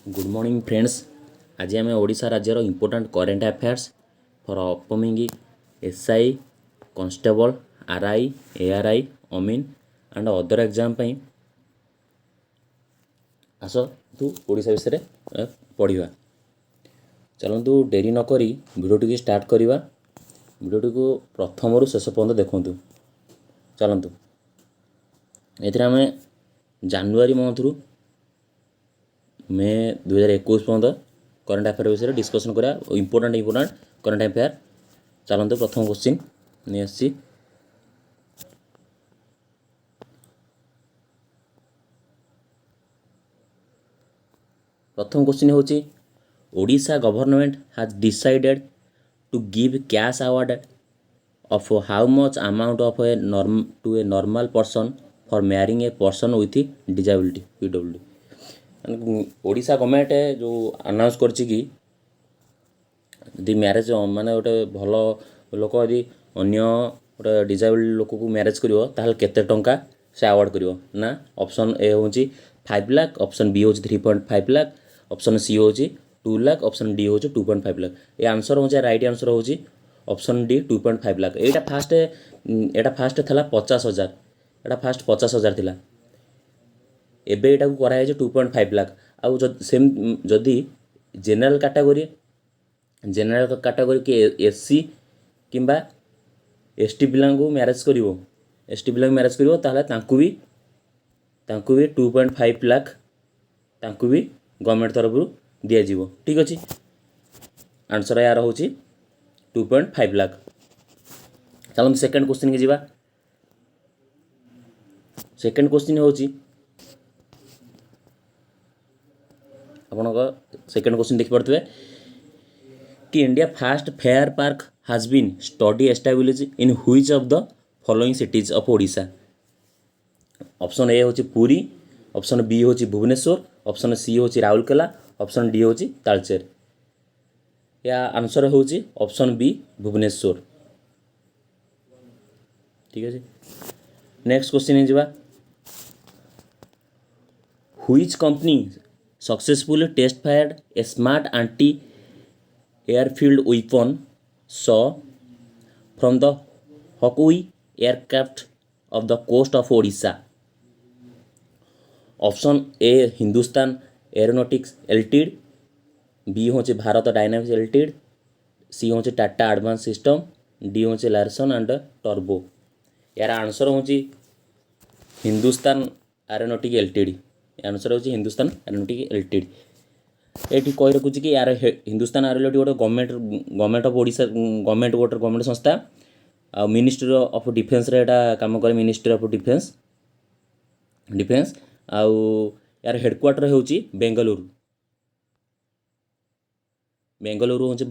Good morning friends. आज आम ओडिशा राज्यर important current affairs for upcoming SI constable RI ARI अमीन एंड अदर एग्जाम आस तू ओडिशा विषय पढ़ा। चलतु डेरी नक भिडियोटी स्टार्ट करवा। भिडियोटी को प्रथम रु शेष पर्यंत देखूँ। चलतु ये जानुआरी मंथ रु मे 2021 पर्यंत करेन्ट अफेयर विषय डिस्कसन करा। Important current affair. चलते प्रथम क्वेश्चन नहीं आसी। प्रथम क्वेश्चन होची Odisha government has decided to give cash award of how much amount of a normal person for marrying a person with disability PWD। Odisha government जो announce करछि कि यदि मैरिज माने गोटे भल लोक यदि अन्य गोटे डिजेबल्ड लोक को मैरिज करिवो ताहले केते टंका से अवार्ड करिवो ना। ऑप्शन ए होची 5 लाख, ऑप्शन बी होची 3.5 लाख, ऑप्शन सी होची 2 लाख, ऑप्शन डी होची 2.5 लाख। ये आंसर होची राइट आंसर होची ऑप्शन डी 2.5 लाख। एटा फास्ट थला 50,000। एटा फास्ट 50,000 थिला। एबे एटा को करा है 2.5 लाख। आउ सेम जदि जनरल कैटेगरी के एससी किंबा एसटी पिला को मैरिज करिवो, एसटी पिला मैरिज करिवो ताहले तांकु भी 2.5 लाख तांकु भी गवर्नमेंट तरफ रु दिया जीवो। ठीक अछि। आंसर यार होची 2.5 लाख। चलो सेकंड क्वेश्चन के जीवा। सेकंड क्वेश्चन होची आपन को सेकंड क्वेश्चन देख पड़तबे कि India first fair park has been study established in which of the following cities of Odisha. Option A होची पुरी, ऑप्शन बी होची भुवनेश्वर, ऑप्शन सी होची राउरकेला, ऑप्शन डी होची तालचेर। या आंसर होची ऑप्शन बी भुवनेश्वर। ठीक है। नेक्स्ट क्वेश्चन जीवा। Which company successfully test fired a smart anti airfield weapon सॉ from the Hawk i aircraft off the coast of Odisha. Option A Hindustan Aeronautics LTD, B होचे Bharat Dynamics LTD, C होचे Tata Advance System, D होचे Larsen and टर्बो। यार answer होची Hindustan aeronautic LTD. Answer होची Hindustan aeronautic LTD. एठी कहि रखुची कि यार हिंदुस्तान एरोनॉटिक गोटे गवर्नमेंट ऑफ ओडिशा गवर्नमेंट संस्था आ मिनिस्ट्री ऑफ डिफेंस रे एटा काम करे। मिनिस्ट्री ऑफ डिफेंस आउ यार हेडक्वार्टर होची बेंगलुरु होची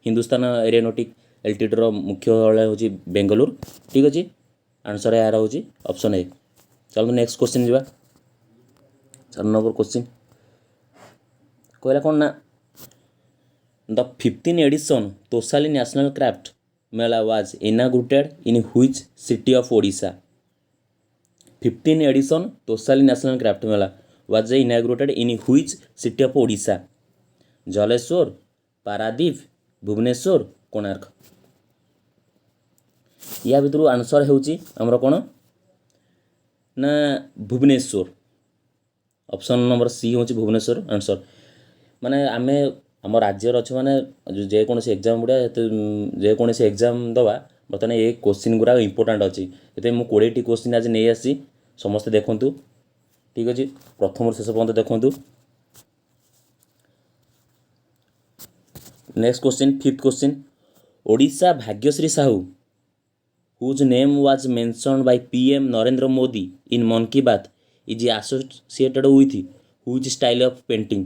हिंदुस्तान एरोनॉटिक एलटीडी रो मुख्यालय होची बेंगलुरु। ठीक अछि। आंसर यार होची ऑप्शन ए। चलो नेक्स्ट क्वेश्चन जीवा। 4 नंबर क्वेश्चन कहला कोन ना the 15th edition Toshali National Craft Mela was inaugurated in which city of Odisha. 15th edition Toshali National Craft Mela was inaugurated in which city of Odisha. Jaleswar, Paradip, Bhubaneswar, Konark. या भितर आंसर होची हमर कोन ना भुवनेश्वर। ऑप्शन नंबर सी होची भुवनेश्वर आंसर। माने आमे हम राज्य अच्छे माने जे कौन एग्जाम गुड़ा जे कौन एग्जाम दवा बर्तमान ये क्वेश्चन गुड़ा इंपोर्टाट अच्छी। ये मुझे 20टी क्वेश्चन आज नहीं आसी समस्ते देखूँ। ठीक अच्छे। प्रथम शेष पर्यंत देखूँ। Next question fifth question Odisha Bhagyashree Sahu whose name was mentioned by PM Narendra Modi in Mann Ki Baat is associated with which style of painting।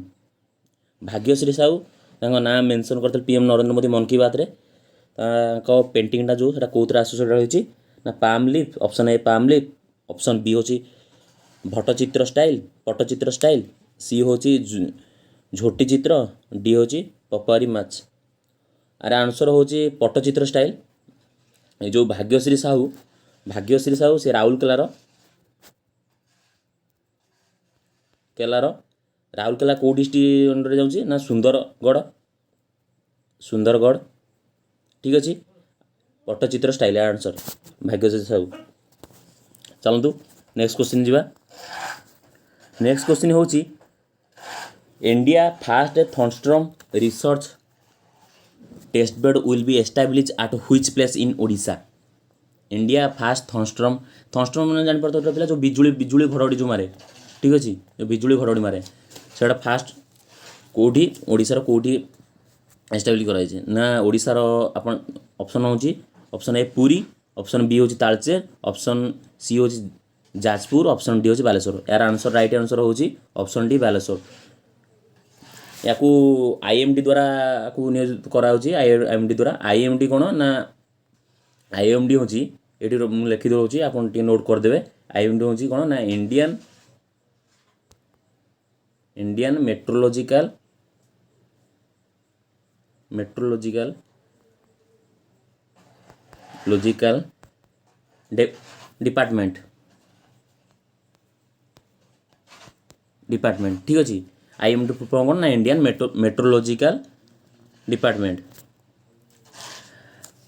Bhagyashree Sahu तांको नाम मेंशन करथल पीएम नरेंद्र मोदी मन की बात रे। तांको पेंटिंगटा जो सेटा कोथरा एसोसिएटेड होची ना palm leaf. Option A palm leaf, option B होची पट्टचित्र स्टाइल, सी होची झोटी चित्र, डी होची पपारी माच। अरे आंसर होची पट्टचित्र स्टाइल। जो भाग्यश्री साहू से राउरकेलार ରାଉରକେଲା କେଉଁ ଡିଷ୍ଟ୍ରିକ୍ଟ ଅଣ୍ଡରରେ ଯାଉଛି ନା ସୁନ୍ଦରଗଡ଼। ସୁନ୍ଦରଗଡ଼ ଠିକ୍ ଅଛି। Pattachitra style answer Bhagyajyoti Sahu. ଚାଲନ୍ତୁ ନେକ୍ସଟ କ୍ୱେଶ୍ଚିନ୍ ଯିବା। ନେକ୍ସଟ କ୍ୱେଶ୍ଚିନ୍ ହେଉଛି India first thunderstorm research test bed will be establish at which place in Odisha. India first thunderstorm मैंने जापारे जो बिजुली बिजुली घड़घड़ी जो मारे ठीक अच्छे जो बिजुली घड़घड़ी मारे से फास्ट कौटी ओडिशार कौटी एस्टाब्लिश कराई ना ओडिशार आपन ऑप्शन होची option A Puri option B होची तालचेर ऑप्शन सी होची जाजपुर ऑप्शन डी होची बालेश्वर। यार आंसर राइट आंसर होची ऑप्शन डी बालेश्वर। या आईएमडी द्वारा नियोजित कराउची आईएमडी द्वारा आईएमडी कौन ना आईएमडी होची ये लिखि दूसरी आप नोट करदे। आईएमडी होची कौन ना Indian Indian meteorological meteorological logical department department ठीक अच्छे। आईएमडी कौन ना इंडियन मेट्रोलॉजिकल डिपार्टमेंट।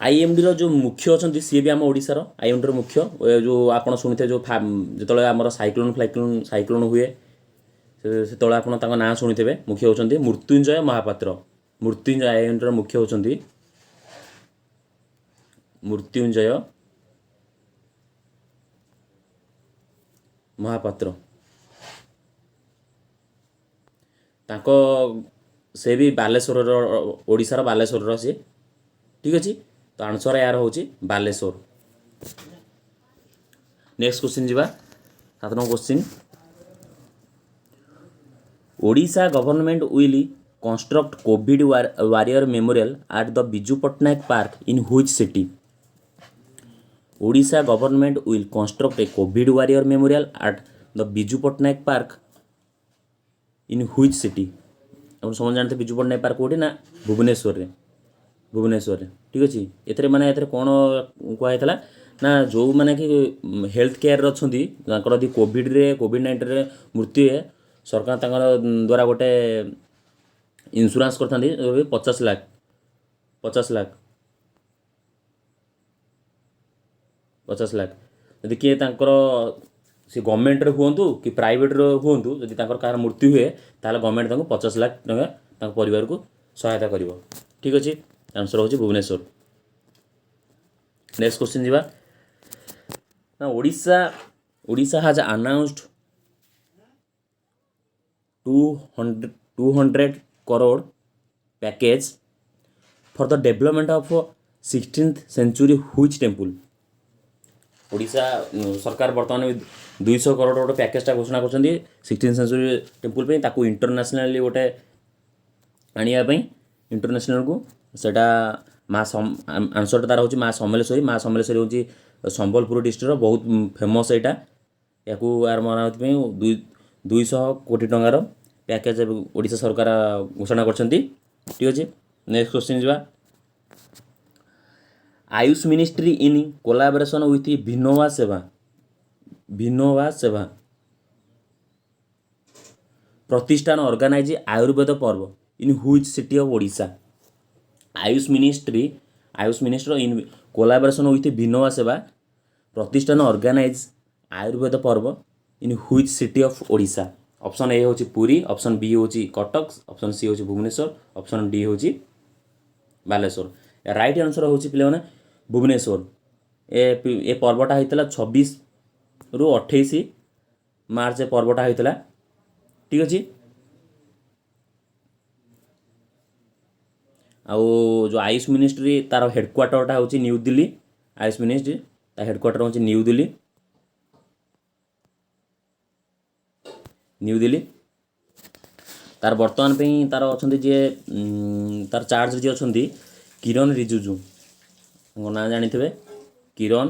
आईएमडी रो जो मुख्य अच्छा सी भी आम ओडिशार आईएमडी रो मुख्य जो आपड़ शुणी जो जो आम साइक्लोन फ्लाइक्लोन साइक्लोन हुए से आप ना शुणी मुख्य होती मृत्युंजय महापात्र। मृत्युंजय आईएमडी रो मुख्य होती मृत्युंजय महापात्र। ताको से भी बालेश्वर ओडिशार बालेश्वर सी ठीक अच्छे। तो आंसर यार हूँ बालेश्वर। नेक्स्ट क्वेश्चन जी 7 number question Odisha government will construct Covid warrior memorial at the Biju Patnaik park in which city. Odisha government will construct a Covid warrior memorial at the Biju Patnaik park in which city. आप समझ जानते बिजू पट्टनायक पार्क कौटी ना भुवनेश्वर भुवनेश्वर ठीक अच्छे। एथरे माने एथरे कौन कहला ना जो माने कि हेल्थ केयर अच्छा यदि कोविड-19 रे मृत्यु है सरकार द्वारा गोटे इंश्योरेंस करते 50 लाख 50 लाख 50 लाख यदि किए सी गवर्नमेंट रे हुंतु कि प्राइवेट रे हुंतु यदि कार मृत्यु हुए ताले गवर्नमेंट 50 लाख टका परिवार को सहायता करिवो ठीक अच्छे। आंसर होची भुवनेश्वर। नेक्स्ट क्वेश्चन जीवा ना Odisha has announced 200 crore package for the development of 16th century which temple. Odisha सरकार बर्तमान 200 करोड़ गोटे पैकेजटा घोषणा कर 16th सेंचुरी टेम्पल पे ताकू इंटरनेशनली गोटे आनिया इंटरनेशनल को सेटा आंसर तार हूँ माँ समलेश्वरी। माँ समलेश्वरी हूँ संबलपुर डिस्ट्रिक्ट बहुत फेमस यहाँ या मरामती 200 कोटी टंकार पैकेज ओडिशा सरकार घोषणा कर ठीक अच्छे। नेक्स्ट क्वेश्चन जी AYUSH ministry in collaboration with Vinoba Seva Pratishthan organise Ayurveda Parv in which city of Odisha. AYUSH minister in collaboration with Vinoba Seva Pratishthan organise Ayurveda Parv in which city of Odisha. Option A होची पुरी ऑप्शन बी होची कटक ऑप्शन सी होची भुवनेश्वर ऑप्शन डी होची बालेश्वर। राइट आंसर होची पिले माने भुवनेश्वर। ए पर्वटा होता 26 रु 28 मार्च पर्वटा होता ठीक अच्छे। आउ जो आयुष मिनिस्ट्री तार हेडक्वार्टरटा होची न्यू दिल्ली। आयुष मिनिस्ट्री ता हेडक्वार्टर होची न्यू दिल्ली तार बर्तमान पे तार अच्छा जे तार चार्ज जी अच्छा किरण रिजिजू ना जानी थे किरण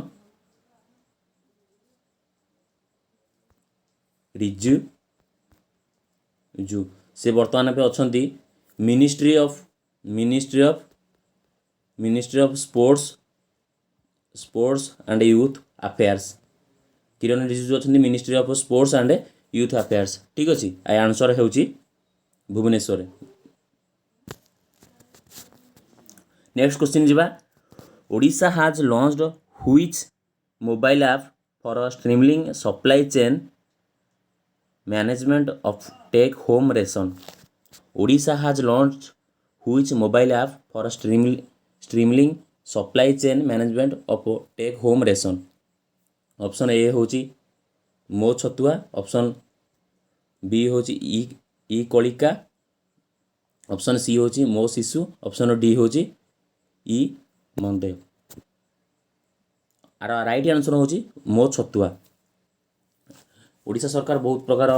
रिजिजू से बर्तमान पे अच्छा ministry of sports and youth affairs. Kiren Rijiju अच्छा ministry of sports and youth affairs ठीक अच्छे। आंसर होची भुवनेश्वर। नेक्स्ट क्वेश्चन जीवा Odisha has launched which mobile app for streamlining supply chain management of take home ration. Odisha has launched which mobile app for streamlining supply chain management of take home ration. Option A होची Mo Chhatua, option B होची ई कलिका, option C होची मो शिशु, option D होची ई मंदेव। Are right answer होची मो छतुआ। ओडिशा सरकार बहुत प्रकार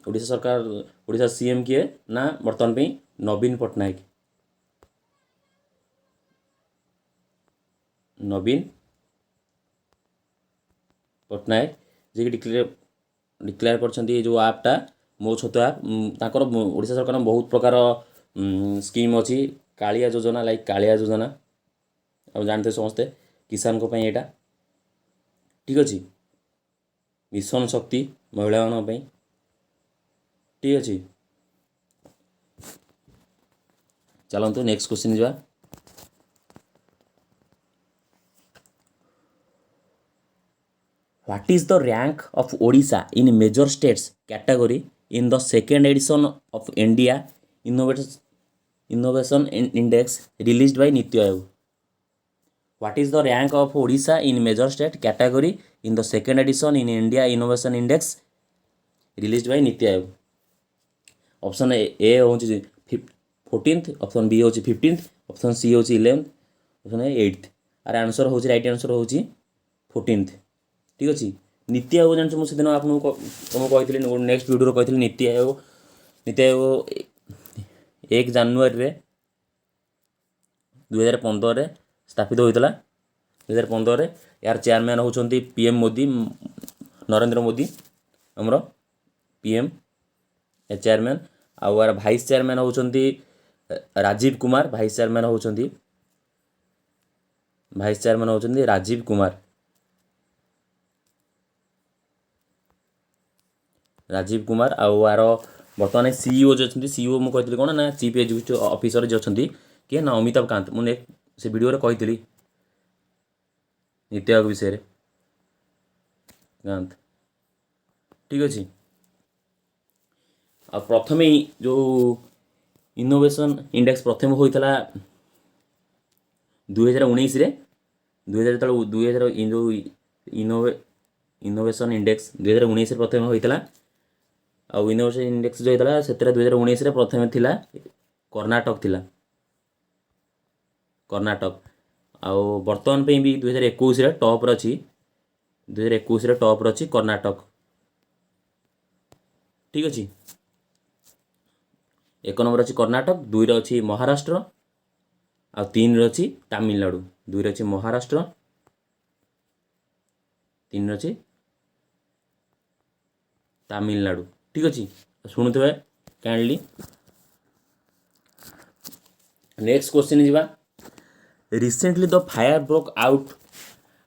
ओडिशा सीएम किए ना बर्तमान पे नवीन पट्टनायक। नवीन पट्टनायक जे डिक्लेयर करछंती जो ऐपटा मो छतुआ ऐप ताकर ओडिशा सरकार बहुत प्रकार स्कीम अच्छी कालिया योजना लाइक कालिया योजना अब जानते समस्ते किसान को पई एटा ठीक अच्छे मिशन शक्ति महिला मान पई ठीक अच्छे। चलतु नेक्स्ट क्वेश्चन जा What is the rank of Odisha in major states category in the second edition of India Innovation Index released by Niti Aayog? What is the rank of Odisha in major state category in the second edition in India Innovation Index released by Niti Aayog? Option A होची 14th, option B होची 15th, option C होची 11th, option A 8th। आर answer होची right answer होची 14th ठीक अच्छे। नीति आयोग जानते मुझे दिन आपको कही नेक्स्ट वीडियो कही नीति आयोग 1 जानुआरी 2015 स्थापित होता 2015 यार चेयरमैन होती पीएम मोदी नरेंद्र मोदी आमर PM chairman are vice chairman होती राजीव कुमार भाइस चेयरमैन होती राजीव कुमार आर बर्तमान सीईओ जो अच्छा सीईओ मुझे कही कौन ना चीफ एग्जीक्यूटिव ऑफिसर जो अच्छा किए ना अमिताभ कांत मुझे से वीडियो कही नीति आयोग विषय कांत ठीक अच्छे। आ प्रथम जो इनोवेशन इंडेक्स प्रथम होता 2019 2000 जो इनोवेशन इंडेक्स 2019 प्रथम होता आउ इनोवेशन इंडेक्स जो होता से 2019 प्रथम थिला कर्णाटक थिला कर्णाटक आउ बर्तमान पे भी 2021 टॉप रही 2021 टॉप रही कर्णाटक ठीक अच्छे। 1 नंबर अच्छी कर्णाटक 2 अच्छी महाराष्ट्र आ 3 अच्छी तमिलनाडु 2 अच्छी महाराष्ट्र 3 अच्छी तमिलनाडु ठीक अच्छे। शुणुवे काइंडली नेक्स्ट क्वेश्चन जीवा recently the fire broke out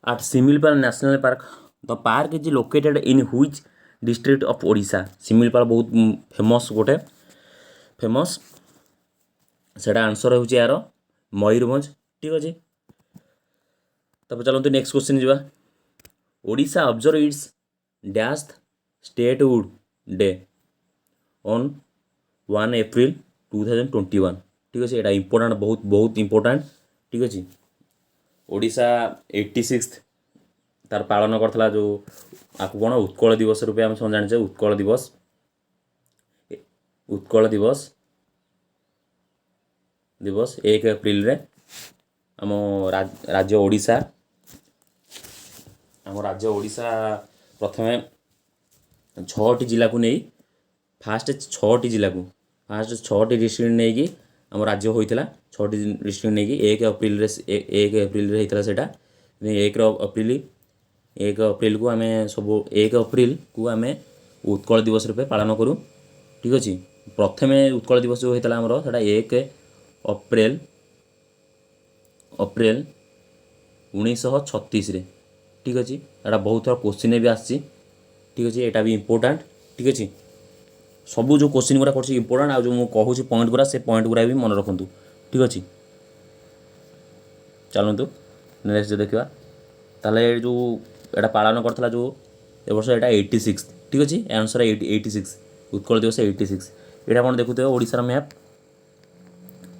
at Similpal National Park. The park is located in which district of Odisha? Similpal बहुत फेमस गोटे फेमस सेटा आंसर हो यार मयूरभंज ठीक अच्छे। तब चलते नेक्स्ट क्वेश्चन जीवा Odisha observe it's dash statehood day on 1 April 2021 ठीक अच्छे। यहाँ इंपोर्टाट बहुत इंपोर्टाट ठीक अच्छे। ओडिशा 86 तार पालन करता जो आपको कौन उत्कल दिवस रूपे आम सब जाने उत्कल दिवस 1 एप्रिल रे आम राज्य ओडिशा प्रथमे 6टी जिला को नहीं फास्ट 6टी जिला को फास्ट 6टी डिस्ट्रिक्ट नहीं कि आम राज्य होता 6टी डिस्ट्रिक्ट नहीं कि 1 एप्रिल होता सेटा 1 एप्रिल को आम सब 1 एप्रिल को आम उत्कल दिवस रूपे पालन करूँ ठीक अच्छे। प्रथमे उत्कल दिवस जो होता आमर सेटा 1 अप्रैल 1936 ठीक अच्छे। यहाँ बहुत थोड़ा क्वेश्चन भी आसी ठीक अच्छे। यहाँ भी इम्पोर्टाट ठीक अच्छे। ସବୁ जो क्वेश्चन गुरा करछि इंपोर्टेंट आ जो मु कहूँ पॉइंट गुरा से पॉइंट गुरा भी मन रखु ठीक अच्छे। चलतु नेक्स्ट देखा ताले जो एटा पालन करथला जो ए वर्ष एटा 86 ठीक अच्छे आंसर 86 उत्कल दिवस 86 एटा कौन देखुए ओडिशार मैप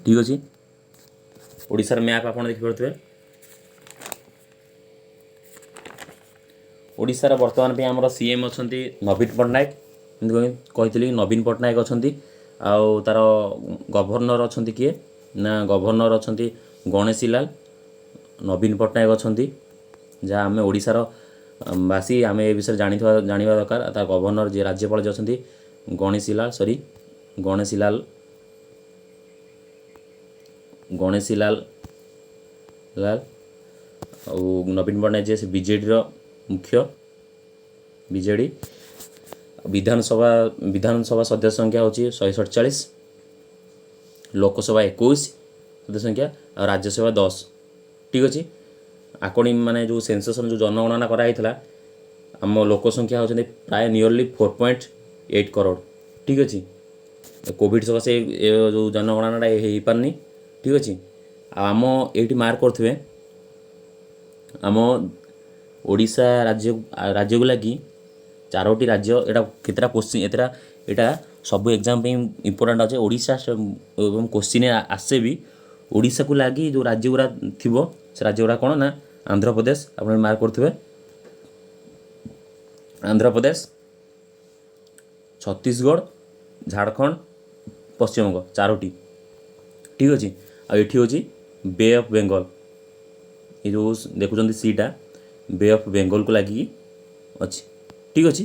ठीक अच्छे ओडिशार मैप आप देखिपे ओडिशार बर्तमान पे आमर सीएम अच्छा नवीन पट्टनायक कही नवीन पट्टनायक अच्छा आउ तार गवर्नर अच्छा किए ना गवर्नर अच्छा गणेशी लाल नवीन पट्टनायक अच्छा जहाँ आम ओडिशार बासी आम ए विषय जाना दरकार तार गवर्नर जी राज्यपाल जी अच्छा गणेशी लाल सॉरी गणेशी लाल लाल और नवीन पट्टनायक जी से बीजेडी मुख्य बीजेडी विधानसभा सदस्य संख्या होची 147 लोकसभा 21 सदस्य संख्या और राज्यसभा 10 ठीक अच्छे आकर्डिंग माने जो सेंससन जो जनगणना कराइला आम लोक संख्या होती प्राय नियरली 4.8 करोड़ ठीक अच्छे कोविड सकाशे जो जनगणना हो पारनी ठीक अच्छे आम ये मार्क करेंगे आम ओडिशा राज्य को लगी 4टी राज्य एटा केतरा क्वेश्चन एतरा एटा सब एग्जाम पे इंपोर्टेंट अच्छे ओडिशा क्वेश्चन आसे भी ओडिशा को लगी जो राज्य गुरा थिबो से राज्य गुरा कौन ना आंध्र प्रदेश आप मार्क करेंगे आंध्र प्रदेश छत्तीसगढ़ झारखंड पश्चिम बंग 4टी ठीक अच्छे आठी हूँ बे ऑफ बेंगल ये जो देखुं सीटा बे ऑफ बेंगल को लगी अच्छी ठीक अच्छे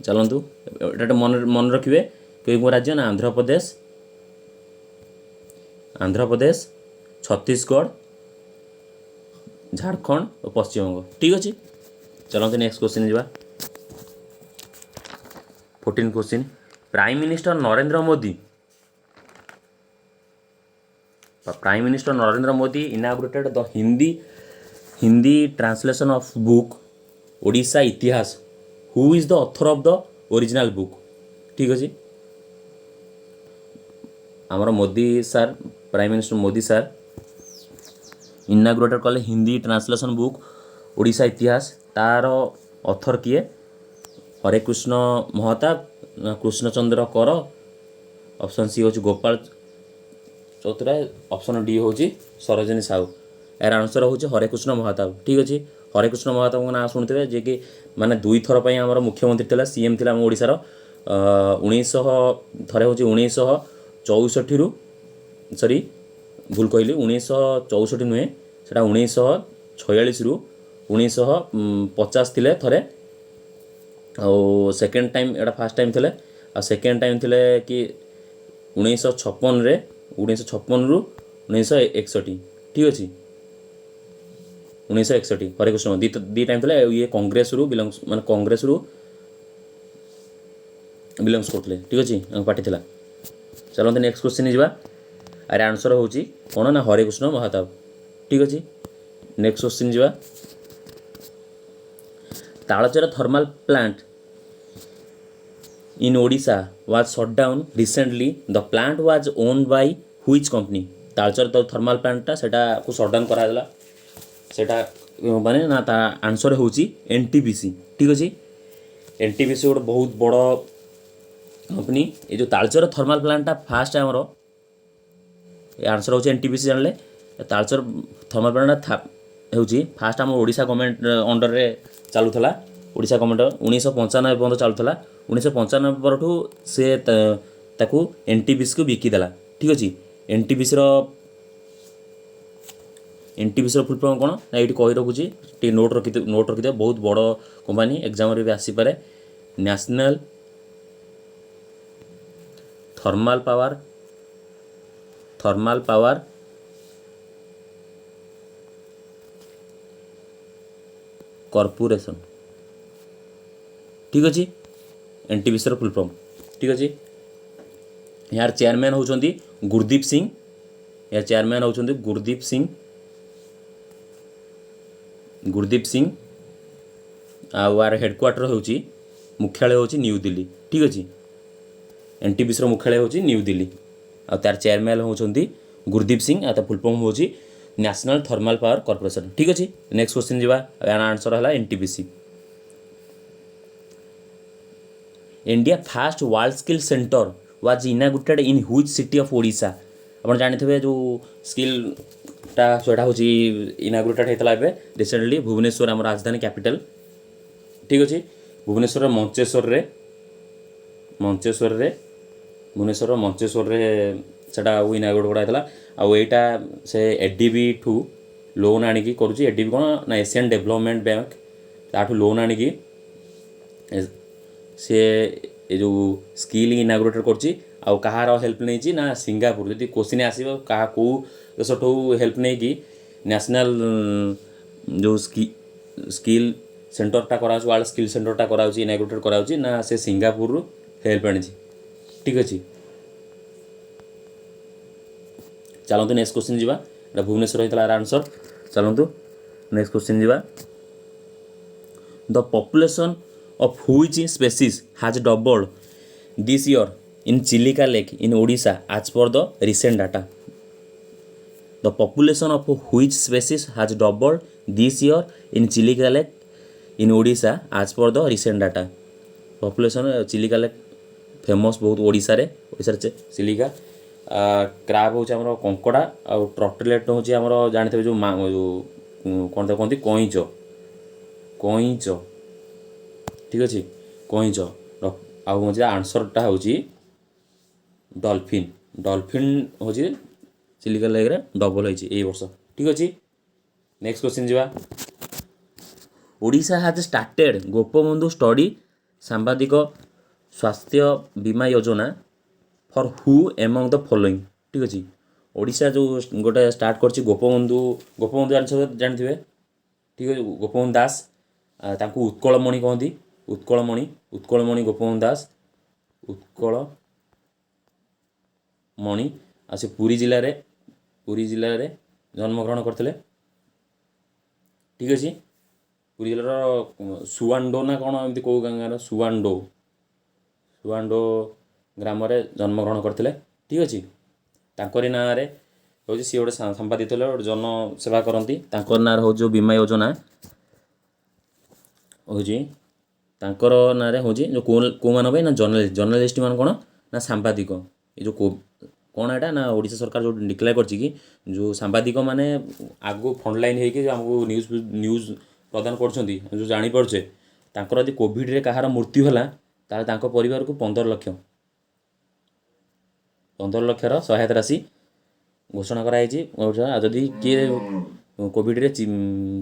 चलतु एटा मन रखिए कौ राज्य ना आंध्र प्रदेश छत्तीसगढ़ झारखंड और पश्चिम बंग ठीक अच्छे चलते नेक्स्ट क्वेश्चन जा 14 question prime minister Narendra Modi inaugurated the Hindi translation of book Odisha Itihas who is the author of the original book ठीक अच्छे आमर Modi sir prime minister Modi sir inaugurated कले हिंदी ट्रांसलेशन बुक ओडिशा इतिहास तार ऑथर किए हरे कृष्ण महताब कृष्णचंद्र कर ऑप्शन सी होची गोपाल चौधराय ऑप्शन डी होची सरोजिनी साहू यार आंसर होची हरे कृष्ण महताब ठीक अच्छे हरे कृष्ण महताब को ना शुणुवे जे कि माने 2 थर पर आम मुख्यमंत्री थिला सीएम थिला ओडिशार 1900 थरे होची 1964 रु सॉरी भूल कहली 1964 नुहे सेटा 1946 रु 1950 थिले थरे और सेकेंड टाइम एटा फर्स्ट टाइम थिले आ सेकेंड टाइम थिले कि 1956 रे 1956 रु 1961 ठीक अच्छे 1961 हरे कृष्ण दी टाइम थे ये कांग्रेस रु बिलंग्स माने कांग्रेस रु बिलंग्स करते ठीक अच्छे पार्टी थिला चलते नेक्स्ट क्वेश्चन जा अरे आंसर होची कौन ना हरे कृष्ण महताब ठीक अच्छे नेक्स्ट क्वेश्चन जा Talcher thermal plant in Odisha was shut down recently the plant was owned by which company Talcher thermal Plantae सेटा को शट डाउन कराला सेटा माने ना ता आंसर होची एनटीपीसी ठीक अच्छे एनटीपीसी गोटे बहुत बड़ कंपनी ये जो तालचेर थर्माल प्लांटा फास्ट आमर आंसर होची एनटीपीसी जानले तालचेर थर्माल प्लांटा होची फास्ट आम ओडिशा गवर्नमेंट अंडर रे चलूला ओडिशा गवर्नमेंट 1995 पर्यंत चलूला 1995 परठू से ताकू एनटीपीसी को बिकिदेला ठीक अच्छे एनटीपीसी फुल फॉर्म कौन ना ये कही रखुची टी नोट रखिदे बहुत बड़ कंपनी एग्जाम रे भी आसीपे नेशनल थर्माल पावर कॉर्पोरेशन ठीक अच्छे एनटीपीसी फुल फॉर्म ठीक अच्छे यार चेयरमैन होचंदी गुरदीप सिंह यार चेयरमैन होचंदी गुरदीप सिंह आर हेडक्वार्टर होची मुख्यालय होची न्यू दिल्ली ठीक अच्छे एनटीपीसी मुख्यालय होची न्यू दिल्ली आ तार चेयरमैन होचंती गुरदीप सिंह आ फुल फॉर्म होची नेशनल थर्मल पावर कॉर्पोरेशन ठीक अच्छे नेक्स्ट क्वेश्चन जीवा यार आंसर है NTPC India first world skill centre was inaugurated in which city of Odisha आपण जानिथिबे जो स्किलटा सेटा होची इनागुरेटेड हेतला एबे रिसेंटली भुवनेश्वर आम राजधानी कैपिटल ठीक अच्छे भुवनेश्वर मंचेश्वर रे सेटा इनागुरेट कराइतला आ एटा से एडीबी ठू लोन आनिकी करूची एडीबी कोन ना एशियन डेवलपमेंट बैंक ताठू लोन आनिकी से ये जो स्किल इनागुरेट करची आउ कहार हेल्प नहीं ना सिंगापुर जब क्वेश्चन आसो क्या कौ देश हेल्प नहीं कि नेशनल जो स्किल सेंटरटा करा वर्ल्ड स्किल सेंटरटा करा इनागुरेट करा ना से सिंगापुर हेल्प आनी ठीक अच्छे चलतु नेक्स्ट क्वेश्चन जीवा भुवनेश्वर होता आंसर चलतु नेक्स्ट क्वेश्चन जीवा the population of which species has doubled this year in Chilika Lake in Odisha as per the recent data. The population of which species has doubled this year in Chilika Lake in Odisha as per the recent data. Population Chilika Lake famous बहुत ओडिशा रे Chilika crab हूँ आम कंकड़ा आ ट्रटलेट हूँ आम जानते जो कौन कहते कईच कईच ठीक अच्छे कईच आउ आंसरटा हूँ डॉल्फिन डॉल्फिन हूँ चिलिका लेक रे डबल होई वर्ष ठीक अच्छे नेक्स्ट क्वेश्चन जीवा ओडिशा हैज स्टार्टेड गोपबंधु स्टडी Sambadika Swasthya Bima Yojana for who among the following ठीक अच्छे ओडिशा जो गोटे स्टार्ट कर गोपबंधु जानते ठीक है गोपबंधु दास तांको उत्कलमणि कहती उत्कलमणि गोपबंधु दास उत्कलमणि आ से पुरी जिले रे जन्मग्रहण करते ठीक अच्छे पुरी जिलार सुवांडो ना कौन एमती कौ गाँव सुवांडो ग्राम जन्मग्रहण करते ठीक अच्छे तांकरी नाँ हूँ सी गोटे सांबादिक गोटे जनसेवा करती ना हूँ जो बीमा योजना हूँ तांकर नाँ हूँ जो कौ मान ना जर्नालीस्ट मान कौन ना सांबादिक ये जो कौन एटा ना ओडिशा सरकार जो डिक्लेयर कर जो सांबादिक माने आगु फ्रंटलाइन होगी आमको न्यूज प्रदान कर जो जापारे तांकर यदि कोविड रे कहार मृत्यु है तार परिवार को 15 लक्षर सहायता राशि घोषणा कराई जदि किए कोविड रे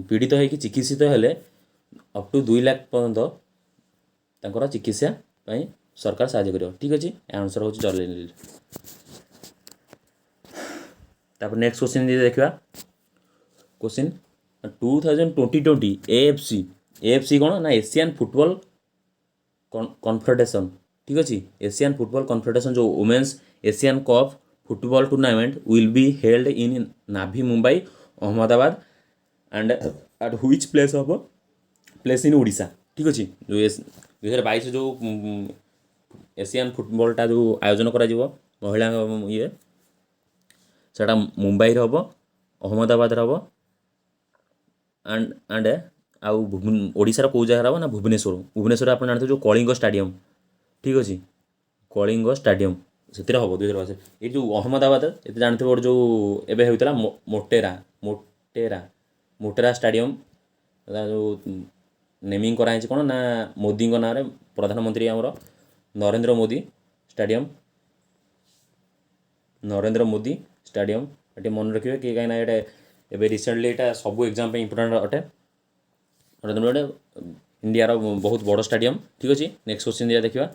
पीड़ित होगी चिकित्सित हेले अप टू 2 लाख पर्यंत तांकर चिकित्सा पाई सरकार साहाय्य करियो ठीक अच्छे आंसर हूँ जर्नल तापर नेक्स्ट क्वेश्चन देखा क्वेश्चन 2020 एएफसी कौन ना एशियन फुटबॉल कॉन्फेडरेशन ठीक अच्छे एशियन फुटबॉल कॉन्फेडरेशन जो women's Asian Cup football tournament will be held in Navi Mumbai Ahmedabad and at which place in Odisha ठीक अच्छे जो 2022 जो एशियन फुटबॉलटा जो आयोजन करा महिला ये सेटा मुंबई रे हम अहमदाबाद रे हम एंड आउ ओडिशार कौ जगह हम ना भुवनेश्वर आप जानते जो कलिंग स्टाडियम ठीक अच्छे कलिंग स्टाडियम से हम 2022 ये जो अहमदाबाद ये जानते जो एवं होता मोटेरा स्टाडियम जो नेमिंग कराई कौन ना मोदी ना प्रधानमंत्री आमर नरेंद्र मोदी स्टाडियम ये मन रखिए कि कहीं ये रिसेंटली यहाँ सब एग्जाम इंपोर्टेंट अटे गोटे इंडिया रो बहुत बड़ स्टाडियम ठीक अच्छे नेक्स्ट क्वेश्चन दिया देखा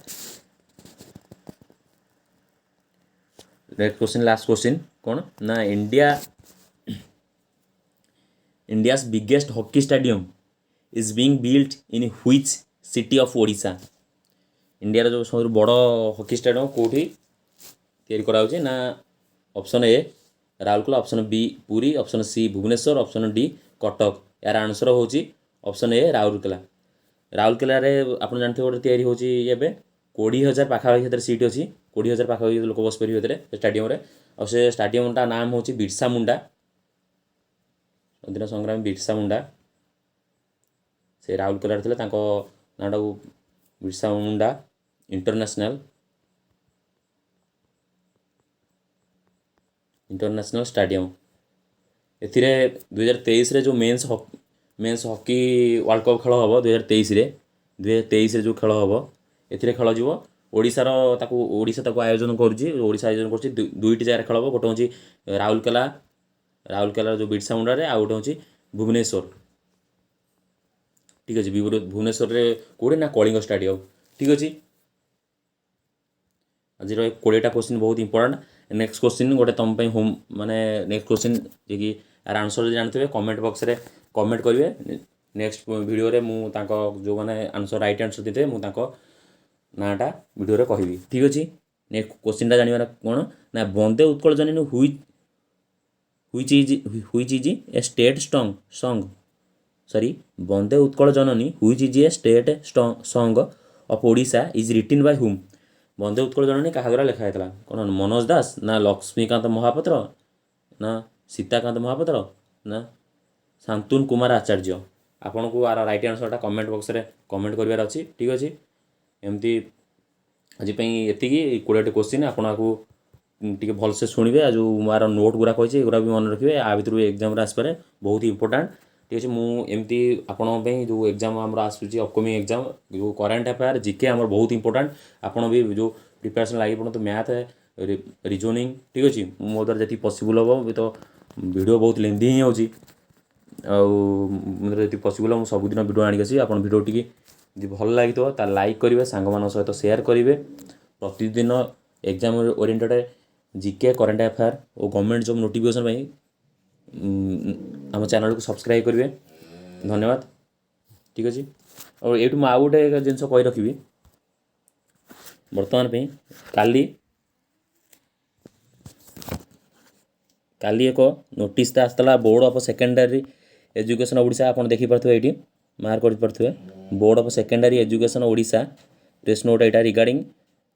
नेक्स्ट क्वेश्चन लास्ट क्वेश्चन कौन ना India's biggest hockey stadium is being built in which city of Odisha India जो सब बड़ हॉकी स्टाडियम कौटी तैयारी कराउछि ना option A Rourkela option B Puri option C Bhubaneswar option D Cuttack यार आंसर होची ऑप्शन ए राउरकेला ରାଉରକେଲା ଆପଣ ଜାଣିଥିବେ ଗୋଟେ ତିଆରି ହେଉଛି ଏବେ 20,000 ପାଖାପାଖି ସେଥିରେ ସିଟ୍ ଅଛି। 20,000 ପାଖାପାଖି ଲୋକ ବସିପାରିବେ ସେଥିରେ ଷ୍ଟାଡ଼ିୟମରେ। ଆଉ ସେ ଷ୍ଟାଡ଼ିୟମଟା ନାମ ହେଉଛି ବିର୍ସା ମୁଣ୍ଡା, ସ୍ୱାଧୀନତା ସଂଗ୍ରାମୀ ବିର୍ସା ମୁଣ୍ଡା ସେ ରାଉରକେଲାରେ ଥିଲେ। ତାଙ୍କ ନାଁଟାକୁ ବିର୍ସା ମୁଣ୍ଡା ଇଣ୍ଟରନ୍ୟାସନାଲ୍ ଷ୍ଟାଡ଼ିୟମ୍। ଏଥିରେ 2023ରେ ଯେଉଁ ମେନ୍ସ ହକି ୱାର୍ଲଡ଼ କପ୍ ଖେଳ ହେବ 2023ରେ ଯେଉଁ ଖେଳ ହେବ ଏଥିରେ ଖେଳଯିବ। ଓଡ଼ିଶା ତାକୁ ଆୟୋଜନ କରୁଛି। ଓଡ଼ିଶା ଆୟୋଜନ କରୁଛି ଦୁଇଟି ଜାଗାରେ ଖେଳ ହେବ। ଗୋଟେ ହେଉଛି ରାଉରକେଲାର ଯେଉଁ ବିର୍ସା ମୁଣ୍ଡାରେ, ଆଉ ଗୋଟେ ହେଉଛି ଭୁବନେଶ୍ୱର। ଠିକ୍ ଅଛି, ଭୁବନେଶ୍ୱରରେ କେଉଁଠି ନା କଳିଙ୍ଗ ଷ୍ଟାଡ଼ିୟମ୍। ଠିକ୍ ଅଛି, ଆଜିର 20ଟା କ୍ୱେଶ୍ଚିନ୍ ବହୁତ ଇମ୍ପୋର୍ଟାଣ୍ଟ। ନେକ୍ସଟ କ୍ୱେଶ୍ଚିନ୍ ଗୋଟେ ତୁମ ପାଇଁ ନେକ୍ସଟ କ୍ୱେଶ୍ଚିନ୍ ଯିଏକି ଆର ଆନ୍ସର୍ ଯଦି ଜାଣିଥିବେ କମେଣ୍ଟ ବକ୍ସରେ କମେଣ୍ଟ କରିବେ। ନେକ୍ସଟ ଭିଡ଼ିଓରେ ମୁଁ ତାଙ୍କ ଯେଉଁମାନେ ରାଇଟ୍ ଆନ୍ସର୍ ଦେଇଥିବେ ମୁଁ ତାଙ୍କ ନାଁଟା ଭିଡ଼ିଓରେ କହିବି। ଠିକ୍ ଅଛି, ନେକ୍ସଟ କ୍ୱେଶ୍ଚିନ୍ଟା ଜାଣିବାର କ'ଣ ନା Bande Utkala Janani which is a state song Bande Utkala Janani which is a state song of Odisha is written by whom. Bande Utkala Janani କାହା ଦ୍ୱାରା ଲେଖା ହେଇଥିଲା? କ'ଣ ମନୋଜ ଦାସ, ନା ଲକ୍ଷ୍ମୀକାନ୍ତ ମହାପାତ୍ର, ନା ସୀତାକାନ୍ତ ମହାପାତ୍ର, ନା ଶାନ୍ତନୁ କୁମାର ଆଚାର୍ଯ୍ୟ? ଆପଣଙ୍କୁ ଆର ରାଇଟ୍ ଆନ୍ସର୍ଟା କମେଣ୍ଟ ବକ୍ସରେ କମେଣ୍ଟ କରିବାର ଅଛି। ଠିକ୍ ଅଛି, ଏମିତି ଆଜି ପାଇଁ ଏତିକି 20ଟି କ୍ୱେଶ୍ଚିନ୍। ଆପଣ ଆକୁ ଟିକେ ଭଲସେ ଶୁଣିବେ। ଆଉ ଯେଉଁ ମୋର ନୋଟ୍ ଗୁଡ଼ା କହିଛି ଏଗୁଡ଼ା ବି ମନେ ରଖିବେ। ଆ ଭିତରୁ ଏକ୍ଜାମ୍ରେ ଆସିପାରେ, ବହୁତ ଇମ୍ପୋର୍ଟାଣ୍ଟ। ଠିକ୍ ଅଛି, ମୁଁ ଏମିତି ଆପଣଙ୍କ ପାଇଁ ଯେଉଁ ଏକ୍ଜାମ୍ ଆମର ଆସୁଛି ଅପକମିଂ ଏକ୍ଜାମ୍, ଯେଉଁ କରେଣ୍ଟ ଆଫେୟାର ଜିକେ ଆମର ବହୁତ ଇମ୍ପୋର୍ଟାଣ୍ଟ। ଆପଣ ବି ଯେଉଁ ପ୍ରିପାରେସନ୍ ଲାଗି ପଡ଼ନ୍ତୁ, ମ୍ୟାଥ୍ ରିଜନିଂ। ଠିକ୍ ଅଛି, ମୋ ଦ୍ୱାରା ଯେତିକି ପସିବୁଲ୍ ହେବ। ବି ତ ଭିଡ଼ିଓ ବହୁତ ଲେନ୍ଦି ହେଇଯାଉଛି, ଆଉ ମୋ ଦ୍ୱାରା ଯେତିକି ପସିବୁଲ୍ ମୁଁ ସବୁଦିନ ଭିଡ଼ିଓ ଆଣିକି ଆସିବି। ଆପଣ ଭିଡ଼ିଓଟିକି ଯଦି ଭଲ ଲାଗିଥିବ ତାହେଲେ ଲାଇକ୍ କରିବେ, ସାଙ୍ଗମାନଙ୍କ ସହିତ ସେୟାର କରିବେ। ପ୍ରତିଦିନ exam oriented GK, current affair ଓ ଗଭର୍ଣ୍ଣମେଣ୍ଟ ଜବ୍ ନୋଟିଫିକେସନ୍ ପାଇଁ ଆମ ଚ୍ୟାନେଲକୁ ସବସ୍କ୍ରାଇବ୍ କରିବେ। ଧନ୍ୟବାଦ। ଠିକ୍ ଅଛି, ଆଉ ଏଇଠୁ ମୁଁ ଆଉ ଗୋଟେ ଜିନିଷ କହି ରଖିବି ବର୍ତ୍ତମାନ ପାଇଁ। କାଲି ଏକ ନୋଟିସ୍ଟା ଆସିଥିଲା Board of Secondary Education Odisha. ଆପଣ ଦେଖିପାରୁଥିବେ, ଏଇଠି ମାର୍କ କରିପାରୁଥିବେ, Board of Secondary Education Odisha press note ଏଇଟା ରିଗାର୍ଡ଼ିଂ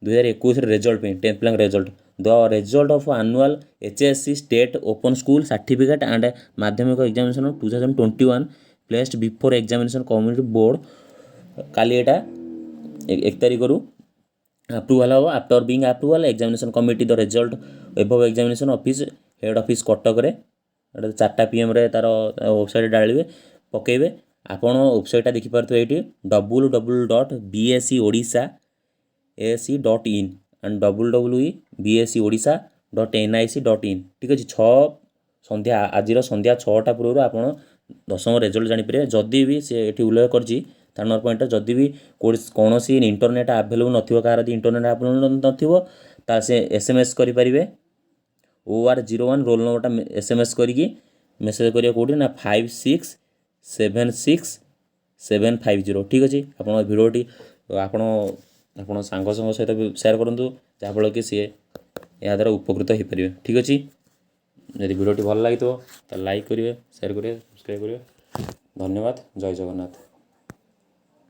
2021 ରେଜଲ୍ଟ ପାଇଁ 10th class result. The result of annual HSC state open school certificate and Madhyamik examination 2021 placed before examination committee board. କାଲି ଏଇଟା 1 ତାରିଖରୁ approval ହେବ। After being approval examination committee the result ଏଭବ examination office head office କଟକରେ 4ଟା PM ତାର website ଡାଳିବେ, ପକାଇବେ। ଆପଣ ୱେବସାଇଟ୍ଟା ଦେଖିପାରୁଥିବେ ଏଇଠି www.bseodisha.ac.in ଆଣ୍ଡ www.bseodisha.nic.in। ଠିକ୍ ଅଛି, ଆଜିର ସନ୍ଧ୍ୟା 6ଟା ପୂର୍ବରୁ ଆପଣ 10ମ ରେଜଲ୍ଟ ଜାଣିପାରିବେ। ଯଦି ବି ସେ ଏଠି ଉଲ୍ଲେଖ କରିଛି ତାର ପଏଣ୍ଟରେ, ଯଦି ବି କୌଣସି ଇଣ୍ଟରନେଟ୍ ଆଭେଲେବୁଲ୍ ନଥିବ, କାହାର ଯଦି ଇଣ୍ଟରନେଟ୍ ଆଭେଲେବୁଲ୍ ନଥିବ ତାହେଲେ ସେ SMS କରିପାରିବେ। OR01 ରୋଲ୍ ନମ୍ବରଟା SMS କରିକି ମେସେଜ୍ କରିବା କେଉଁଠି ନା 56765750। ଠିକ୍ ଅଛି, ଆପଣ ଭିଡ଼ିଓଟି ଆପଣ ସାଙ୍ଗଙ୍କ ସହିତ ବି ସେୟାର କରନ୍ତୁ, ଯାହାଫଳରେ କି ସିଏ ଏହା ଦ୍ୱାରା ଉପକୃତ ହୋଇପାରିବେ। ଠିକ୍ ଅଛି, ଯଦି ଭିଡ଼ିଓଟି ଭଲ ଲାଗିଥିବ ତାହେଲେ ଲାଇକ୍ କରିବେ, ସେୟାର କରିବେ, ସବସ୍କ୍ରାଇବ୍ କରିବେ। ଧନ୍ୟବାଦ, ଜୟ ଜଗନ୍ନାଥ।